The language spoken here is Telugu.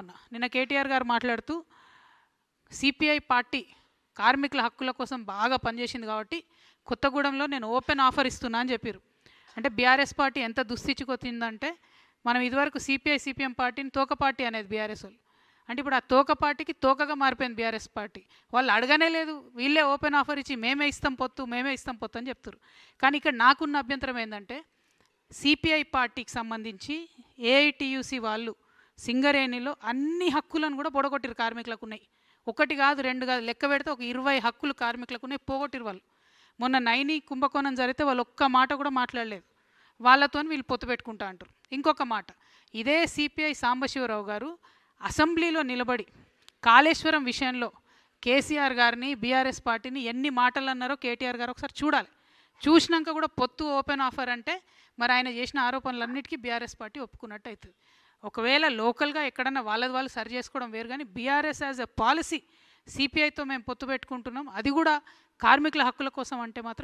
ఉన్నా. నిన్న కేటీఆర్ గారు మాట్లాడుతూ సిపిఐ పార్టీ కార్మికుల హక్కుల కోసం బాగా పనిచేసింది కాబట్టి కొత్తగూడెంలో నేను ఓపెన్ ఆఫర్ ఇస్తున్నా అని చెప్పారు. అంటే బీఆర్ఎస్ పార్టీ ఎంత దుస్థితికొచ్చిందంటే, మనం ఇదివరకు సిపిఎం పార్టీని తోక పార్టీ అనేది బీఆర్ఎస్ వాళ్ళు. అంటే ఇప్పుడు ఆ తోక పార్టీకి తోకగా మారిపోయింది బీఆర్ఎస్ పార్టీ. వాళ్ళు అడగనే లేదు, వీళ్ళే ఓపెన్ ఆఫర్ ఇచ్చి మేమే ఇస్తాం పొత్తు అని చెప్తారు. కానీ ఇక్కడ నాకున్న అభ్యంతరం ఏంటంటే, సిపిఐ పార్టీకి సంబంధించి ఏఐటియుసి వాళ్ళు సింగరేణిలో అన్ని హక్కులను కూడా పొడగొట్టిరు. కార్మికులకు ఉన్నాయి, ఒకటి కాదు రెండు కాదు, లెక్క పెడితే ఒక 20 హక్కులు కార్మికులకు ఉన్నాయి, పోగొట్టిరు వాళ్ళు. మొన్న నైని కుంభకోణం జరిగితే వాళ్ళు ఒక్క మాట కూడా మాట్లాడలేదు. వాళ్ళతో వీళ్ళు పొత్తు పెట్టుకుంటా అంటారు. ఇంకొక మాట, ఇదే సిపిఐ సాంబశివరావు గారు అసెంబ్లీలో నిలబడి కాళేశ్వరం విషయంలో కేసీఆర్ గారిని బీఆర్ఎస్ పార్టీని ఎన్ని మాటలు అన్నారో కేటీఆర్ గారు ఒకసారి చూడాలి. చూసినాక కూడా పొత్తు ఓపెన్ ఆఫర్ అంటే మరి ఆయన చేసిన ఆరోపణలన్నిటికీ బీఆర్ఎస్ పార్టీ ఒప్పుకున్నట్టు అవుతుంది. ఒకవేళ లోకల్గా ఎక్కడన్నా వాళ్ళది వాళ్ళు సరి చేసుకోవడం వేరు, కానీ బీఆర్ఎస్ యాజ్ ఎ పాలసీ సిపిఐతో మేము పొత్తు పెట్టుకుంటున్నాం, అది కూడా కార్మికుల హక్కుల కోసం అంటే మాత్రం